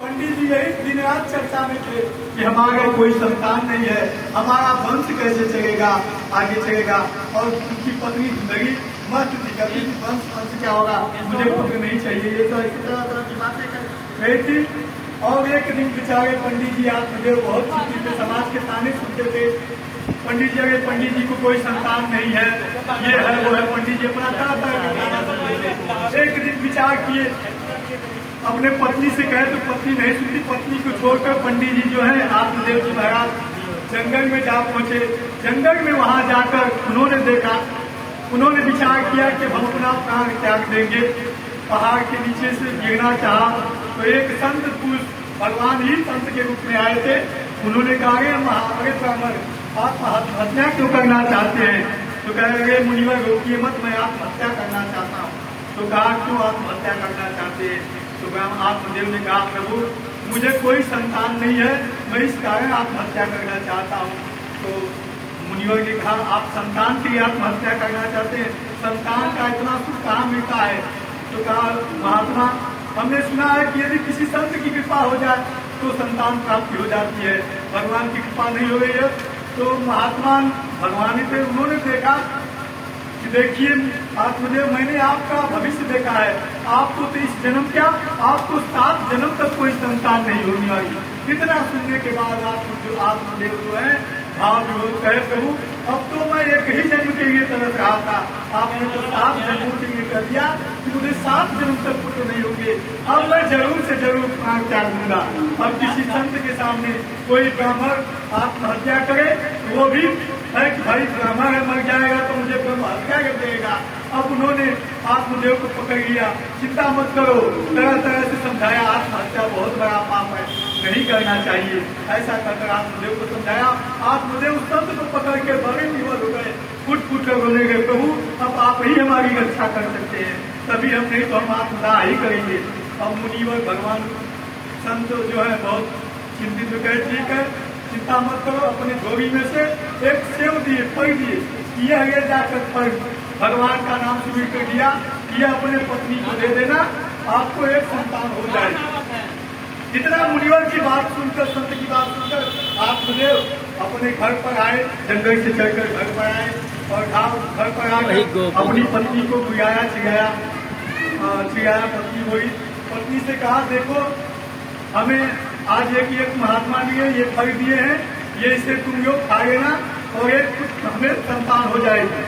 पंडित जी यही दिन रात चर्चा में थे कि हमारा कोई संतान नहीं है, हमारा वंश कैसे चलेगा, आगे चलेगा। और उनकी पत्नी जिंदगी मस्त थी, कभी वंश क्या होगा, मुझे पुत्र नहीं चाहिए, ये तो इसी तरह की बातें कर रही थी। और एक दिन बेचारे पंडित जी आत्मदेव बहुत खुशी थे, समाज के ताने सुनते थे। पंडित जी अगर पंडित जी को कोई संतान नहीं है, ये है वो है, पंडित जी अपना तरह तरह के गाना सुनते थे। एक दिन विचार किए, अपने पत्नी से कहे तो पत्नी नहीं सुनती। पत्नी को छोड़कर पंडित जी जो है आत्मदेव जी महाराज जंगल में जा पहुंचे। जंगल में वहां जाकर उन्होंने देखा, उन्होंने विचार किया कि हम अपना प्राण त्याग देंगे। पहाड़ के नीचे से गिरना चाहा तो एक संत पुरुष, भगवान ही संत के रूप में आए थे। उन्होंने कहा अरे ब्राह्मण आप आत्महत्या क्यों करना चाहते हैं? तो कह रहे मुनिवर रोकिए मत, मैं आत्महत्या करना चाहता हूँ। तो कहा क्यों आत्महत्या करना चाहते हैं? तो आत्मदेव ने कहा प्रभु मुझे कोई संतान नहीं है, मैं इस कारण आत्महत्या करना चाहता हूँ। तो मुनिवर ने कहा आप संतान के लिए आत्महत्या करना चाहते हैं, संतान का इतना सुख कहाँ मिलता है? तो कहा महात्मा हमने सुना है कि यदि किसी संत की कृपा हो जाए तो संतान प्राप्ति हो जाती है, भगवान की कृपा नहीं हो रही है। तो महात्मा भगवान ही थे, उन्होंने देखा कि देखिए आत्मदेव मैंने आपका भविष्य देखा है, आपको तो इस जन्म क्या, आपको 7 जन्म तक कोई संतान नहीं होने वाली। इतना सुनने के बाद आत्मदेव जो है भाव विरोध कहे प्रभु अब तो मैं एक ही जन्म के लिए तरस रहा था, आपने तो 7 जन्मों के लिए कर दिया कि मुझे 7 जन्म तक पुत्र नहीं होंगे। अब मैं जरूर से जरूर प्राण त्याग दूंगा। अब किसी संत के सामने कोई ब्राह्मण आत्महत्या करे वो भी है कि भाई ब्राह्मण है मर जाएगा तो मुझे ब्रह्म हत्या कर देगा। अब उन्होंने आत्मदेव को पकड़ लिया, चिंता मत करो, तरह तरह से समझाया आत्महत्या बहुत बड़ा पाप है, नहीं करना चाहिए। ऐसा कहकर आत्मदेव को समझाया। आत्मदेव उस संत को पकड़ के बड़े विवल हो गए, फुट फुट कर बोले गए प्रभु अब आप ही हमारी रक्षा कर सकते हैं, तभी हम नहीं तो हम आत्मदाह ही करेंगे। अब मुनिवर भगवान संत जो है बहुत चिंतित हो गए, ठीक है चिंता मत करो। अपने झोली में से एक सेव दिए, फल दिए, ये आगे जाकर फल भगवान का नाम स्वीकार कर दिया, ये अपने पत्नी को दे देना, आपको एक संतान हो जाएगा। इतना मुनिवर की बात सुनकर, संत की बात सुनकर आत्मदेव अपने घर पर आए, जंगल से चलकर घर पर आए और घर पर आकर अपनी पत्नी को बुलाया, चिढ़ाया। पत्नी हुई, पत्नी से कहा देखो हमें आज एक महात्मा दिए, ये फल दिए हैं, ये इसे तुम लोग खा लेना और एक हमें संतान हो जाएगी।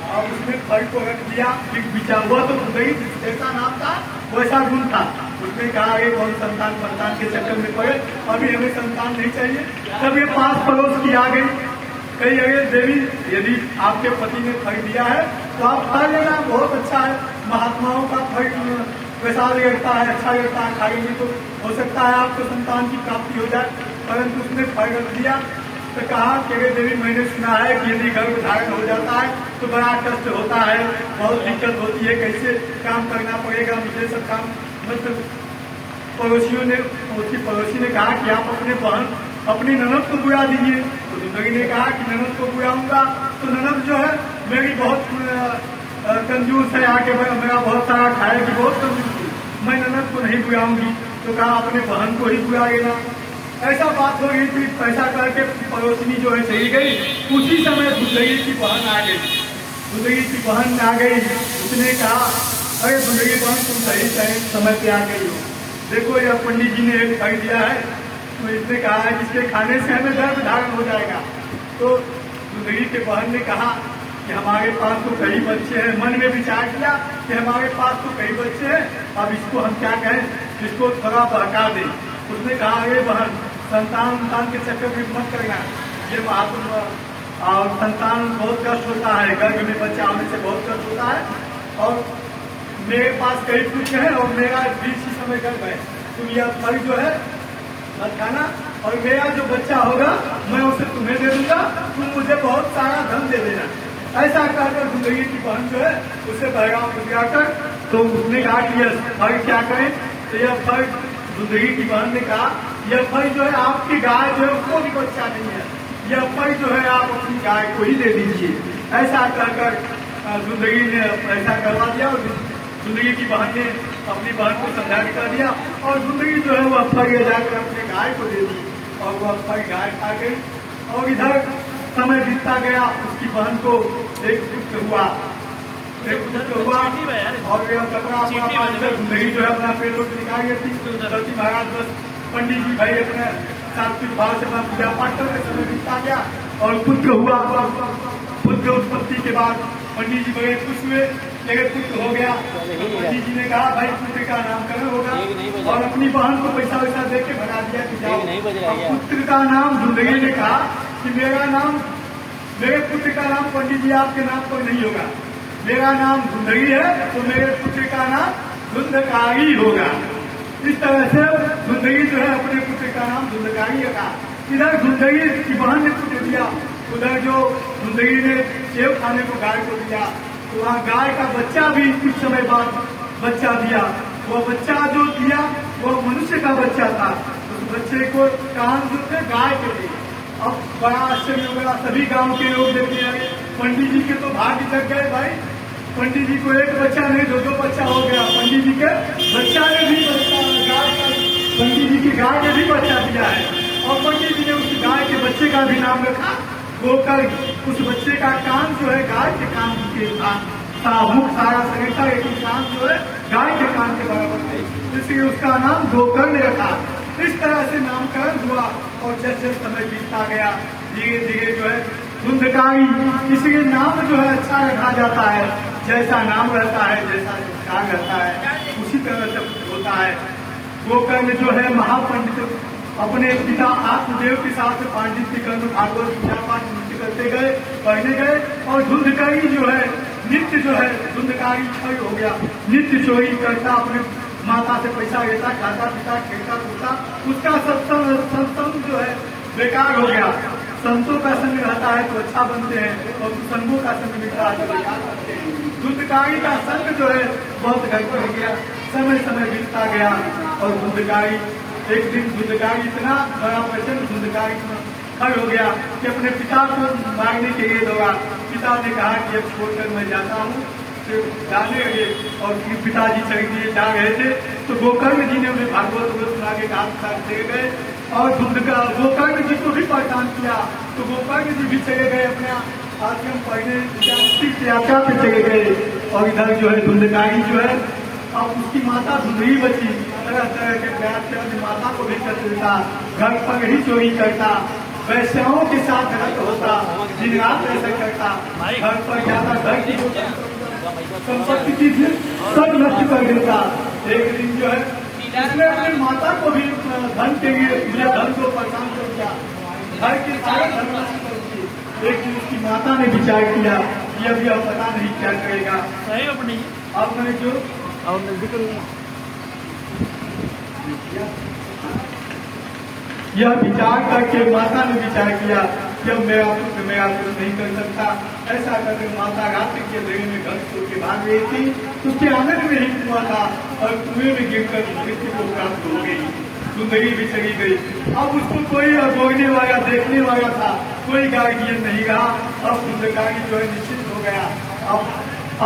और उसने फल को रख दिया, बिचा हुआ तो गई, जैसा नाम था वैसा गुण था। उसने कहा ये कौन संतान के चक्कर में पड़े, अभी हमें संतान नहीं चाहिए। तब ये 5 पड़ोस की आ गई, कही अरे देवी यदि आपके पति ने फल दिया है तो आप खा लेना, बहुत अच्छा है, महात्माओं का फल वैसा लगता है, अच्छा लगता है, खाएंगे तो हो सकता है आपको संतान की प्राप्ति हो जाए। परंतु उसने फल रख दिया तो कहा कि अरे देवी मैंने सुना है कि यदि गर्भ धारण हो जाता है तो बड़ा कष्ट होता है, बहुत दिक्कत होती है, कैसे काम करना पड़ेगा मुझे सब काम। मतलब उसकी पड़ोसी ने कहा कि आप अपने बहन अपनी ननद को बुला दीजिए। तो जिंदगी ने कहा कि ननद को बुलाऊंगा तो ननद जो है मेरी बहुत कंजूस है, आके मेरा बहुत सारा खाएगी, बहुत कंजूस है, मैं ननद को नहीं बुलाऊंगी। तो कहा अपने बहन को ही बुला लेना। ऐसा बात हो गई थी, पैसा करके पड़ोसनी जो है चली गई। उसी समय दुर्दगी की बहन आ गई, दुर्दगी की बहन आ गई। उसने कहा अरे दुर्दगी बहन तुम सही समय पे आ गई हो, देखो यह पंडित जी ने एक फल दिया है, तो इसने कहा है जिसके खाने से हमें गर्भ धारण हो जाएगा। तो दुर्दगी के बहन ने कहा कि हमारे पास तो कई बच्चे हैं, मन में विचार किया कि हमारे पास तो कई बच्चे हैं, अब इसको हम क्या कहें, इसको थोड़ा बहका दें। उसने कहा अरे बहन संतान के चक्कर में मत करना, ये महात्मा और संतान बहुत कष्ट होता है, गर्भ में बच्चा होने से बहुत कष्ट होता है, और मेरे पास कई पुत्र हैं और मेरा बीच ही समय गर्भ है, तुम यह फल जो है मत खाना, और मेरा जो बच्चा होगा मैं उसे तुम्हें दे दूंगा, तुम मुझे बहुत सारा धन दे देना। ऐसा कहकर जिंदगी की बहन जो है उसे बहगाव को दिखाकर, तो उसने कहा कि यह फल क्या करें, तो यह फल जिंदगी की बहन ने कहा यह फल जो है आपकी गाय जो है उसको भी बच्चा नहीं है, यह फल जो है आप अपनी गाय को ही दे दीजिए। ऐसा कहकर जिंदगी ने ऐसा करवा दिया और जिंदगी की बहन ने अपनी बहन को समझा के कर दिया और जिंदगी जो है वो अप्पा के जाकर अपने गाय को दे दी और वो अप्पा की गाय खा गई। और इधर समय बीतता गया, उसकी बहन को एक पुत्र हुआ और कपड़ा अपना जिंदगी जो है अपना पेट रोट निकाल गई थी। दलती महाराज बस पंडित जी भाई अपने सात्विक भाव से अपना पूजा पाठ करके समय बीतता गया और पुत्र हुआ। पुत्र उत्पत्ति के बाद पंडित जी बड़े खुश हुए, लेकिन पुत्र हो गया। पंडित जी ने कहा भाई पुत्र का नामकरण होगा और अपनी बहन को पैसा वैसा दे के भगा दिया कि जाओ। पुत्र का नाम जिंदगी ने कहा कि मेरे पुत्र का नाम पंडित जी आपके नाम पर नहीं होगा, मेरा नाम जिंदगी है तो मेरे पुत्र का नाम धुंधकारी होगा। इस तरह से जिंदगी जो है अपने पुत्र का नाम धुंधकारी रखा। इधर जिंदगी की बहन ने पुत्र दिया, उधर जो जिंदगी ने सेब खाने को गाय को दिया, तो वहाँ गाय का बच्चा भी कुछ समय बाद बच्चा दिया। वो बच्चा जो दिया वो मनुष्य का बच्चा था। उस बच्चे को कान जो थे गाय के लिए। अब बड़ा आश्चर्य हो गया, सभी गांव के लोग देखने लगे। पंडित जी के तो भाग्य जग गए भाई, पंडित जी को एक बच्चा नहीं दो बच्चा हो गया। पंडित जी के बच्चा ने भी पंडित जी की गाय ने भी बच्चा दिया है और पंडित जी ने उस गाय के बच्चे का भी नाम रखा गोकर। उस बच्चे का कान जो है गाय के कान के मुख सारा शरीर था, लेकिन कान जो है गाय के कान के बराबर थे, इसलिए उसका नाम गोकर ने रखा। इस तरह से नामकरण हुआ और जैसे समय बीतता गया धीरे धीरे जो है धुंधकारी, इसलिए नाम जो है अच्छा रखा जाता है। जैसा नाम रहता है, जैसा संस्कार रहता है, उसी तरह से होता है। गोकर्ण जो है महापंडित अपने पिता आत्मदेव के साथ पांडित्य कर्म भागवत पूजा पाठ नित्य करते गए, पढ़ने गए। और धुंधकारी जो है नित्य जो है धुंधकारी क्षय हो गया, नित्य चोरी करता, अपने माता से पैसा लेता, खाता पीता, खेलता कूदता, उसका सत्संग जो है बेकार हो गया। संतों का संग रहता है तो अच्छा बनते हैं और संगों का संग मिलता है तो बेकार बनते हैं। धुंधकारी का संग जो है बहुत गड़बड़ हो गया। समय समय बीतता गया और धुंधकारी एक दिन धुंधकारी इतना बड़ा प्रचंड धुंधकारी खड़ हो गया कि अपने पिता को मारने के लिए दौड़ा। पिता ने कहा कि अब छोड़कर मैं जाता हूँ, जाने लगे और पिताजी चले दिए जा रहे थे तो गोकर्ण जी ने उन्हें भागवत सुना के कहा चले गए और गोकर्ण जी को भी परेशान किया। तो गोकर्ण जी भी चले गए अपने आश्रम पढ़ने की यात्रा पे चले गए। और इधर जो है धुंधकारी जो है अब उसकी माता धुंधली बची, तरह तरह के प्यार से अपनी माता को भी कर देता, घर पर ही चोरी करता, वैश्याओं के साथ गलत होता, दिन रात ऐसा करता, घर पर जाता, घर की संपत्ति की सब नष्ट कर देता। एक दिन जो है उसने अपनी माता को भी धन के लिए धन को परेशान कर दिया, घर के सारे धन नष्ट कर दिए। एक दिन उसकी माता ने विचार किया कि अभी अब पता नहीं क्या करेगा। अब मैंने जो यह विचार करके माता ने विचार किया कि अब मेरा पुत्र नहीं कर सकता। ऐसा करके माता रात्रि के अंधेरे में घर छोड़ के भाग गई थी। उसके आंगन में ही कुआं था और कुएं में गिरकर मृत्यु को प्राप्त हो गई, जिंदगी भी चली गई। अब उसको कोई बोलने वाला देखने वाला था, कोई गार्जियन नहीं रहा। अब धुंधकारी जो है निश्चित हो गया।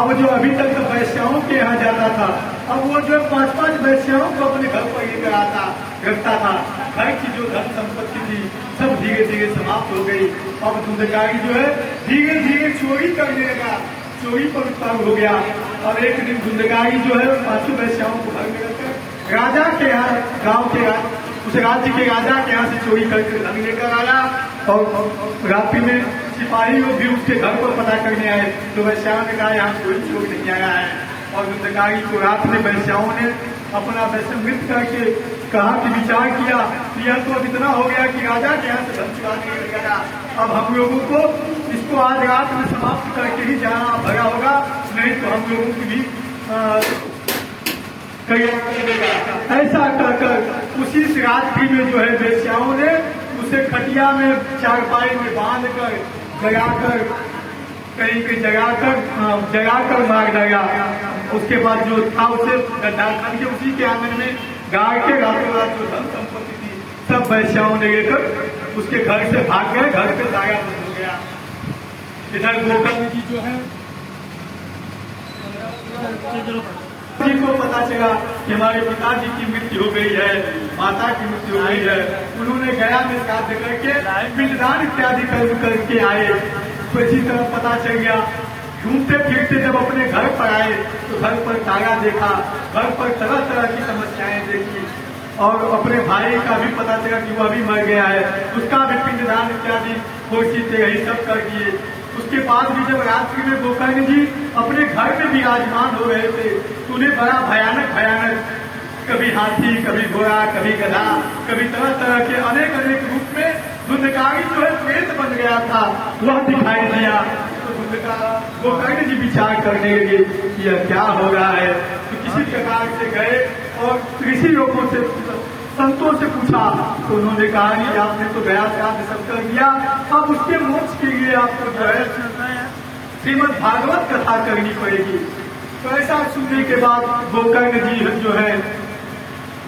अब जो अभी तक तो वैश्याओं के यहाँ जाता था, अब वो जो 5-5 वैश्याओं को अपने घर पर लेकर आता रखता था। घर की जो धन संपत्ति थी सब धीरे धीरे समाप्त हो गई। अब धुंधकारी जो है धीरे धीरे चोरी करने लगा, चोरी पर उतार हो गया। और एक दिन धुंधकारी जो है 5 वैश्याओं को घर में रखकर राजा के यहाँ, गाँव के उस राज्य के राजा के यहाँ से चोरी करके धन लेकर आया। और रात्रि में सिपाही लोग भी उसके घर पर पता करने आए तो वैश्याओं ने कहा यहाँ कोई चोर नहीं आया है। और धुंधकारी को रात में वैश्याओं ने अपना वैश्यमृत करके कहा कि विचार किया कि यह तो अब इतना हो गया कि राजा के यहाँ से धन चुराने लगा, अब हम लोगों को इसको आज रात में समाप्त करके ही जाना भरा होगा, नहीं तो हम लोगों की भी ऐसा कर उसी रात्रि में जो है वेश्याओं ने उसे खटिया में चारपाई में बांध कर जगाकर कहीं पे जगाकर मार डाला। उसके बाद जो था उसे डालखन के उसी के आंगन में गाय के रातों रात जो धन संपत्ति थी सब वैश्याओं ने लेकर उसके घर से भाग गए, घर पे दागा बंद हो गया। इधर गोकर्ण जी जो है जी को पता चला कि हमारे पिताजी की मृत्यु हो गई है, माता की मृत्यु हो गई है। उन्होंने गया में श्राद्ध करके पिंडदान इत्यादि करके आए। तो इसी तरह पता चल गया। घूमते फिरते जब अपने घर पर आए तो घर पर ताला देखा, घर पर तरह तरह की समस्याएं देखी और अपने भाई का भी पता चला कि वह भी मर गया है, उसका भी पिंडदान इत्यादि कोशिश यही सब कर दिए। उसके बाद भी जब रात्रि में गोकर्ण जी अपने घर में विराजमान हो रहे थे तो उन्हें बड़ा भयानक भयानक, कभी हाथी, कभी घोड़ा, कभी गधा, कभी तरह तरह के अनेक अनेक रूप में धुंधकारी जो है प्रेत बन गया था वह दिखाई दिया। तो गोकर्ण जी विचार करने लगे कि यह क्या हो रहा है। तो किसी प्रकार से गए और ऋषि लोगों से, संतों से पूछा तो उन्होंने कहा कि आपने तो गया श्राद्ध सब कर दिया, अब उसके मोक्ष के लिए आपको जो है श्रीमद् भागवत कथा करनी पड़ेगी। तो ऐसा सुनने के बाद गोकर्ण जी जो है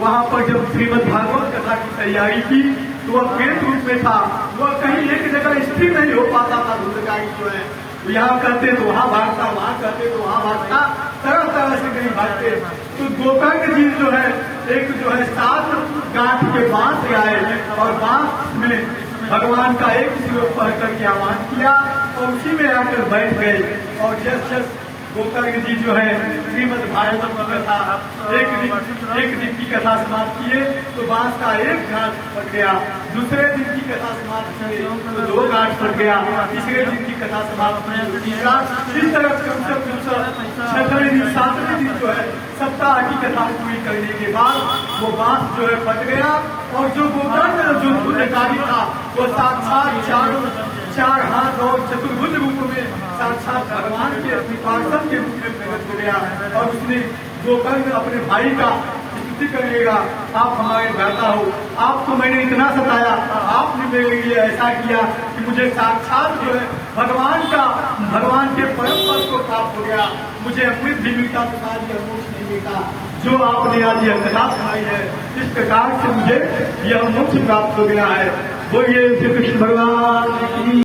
वहां पर जब श्रीमद् भागवत कथा की तैयारी की तो वह प्रेत रूप में था, वह कहीं एक जगह स्थिर नहीं हो पाता था। धुंधकारी जो है यहाँ कहते तो वहां भागता, वहां कहते तो वहां भागता, तरह तरह से कहीं भागते। तो गोकर्ण जी जो है एक जो है 7 गांठ के बांस लाए और बांस में भगवान का एक श्लोक पढ़ करके आह्वान किया और उसी में आकर बैठ गए। और जस गोकर्ण जी जो है श्रीमद् भागवत की कथा एक दिन की कथा समाप्त किए तो बांस का एक गांठ फट गया, दूसरे दिन की कथा समाप्त किए तो 2 गांठ फट गया, तीसरे दिन की कथा समाप्त की तो तीसरा, इस तरह छठवें दिन 7वें दिन जो है सप्ताह की कथा पूरी करने के बाद वो बांस जो है फट गया और जो गोकर्ण जो धुंधकारी था वो साक्षात 4 हाथ और चतुर्भुज रूप में साक्षात भगवान के पार्षद के रूप में प्रकट हो गया। और उसने गोकर्ण अपने भाई का स्तुति करिएगा, आप हमारे भ्राता हो, आपको मैंने इतना सताया, आपने मेरे लिए ऐसा किया कि मुझे साक्षात जो है भगवान के परम पद को प्राप्त हो गया, मुझे अमृत भी मिलता तो आज यह मोक्ष नहीं मिलता जो आपने आज यह कथा सुनाई है। इस प्रकार से मुझे यह मोक्ष प्राप्त हो गया है। बोलिए श्री कृष्ण भगवान की।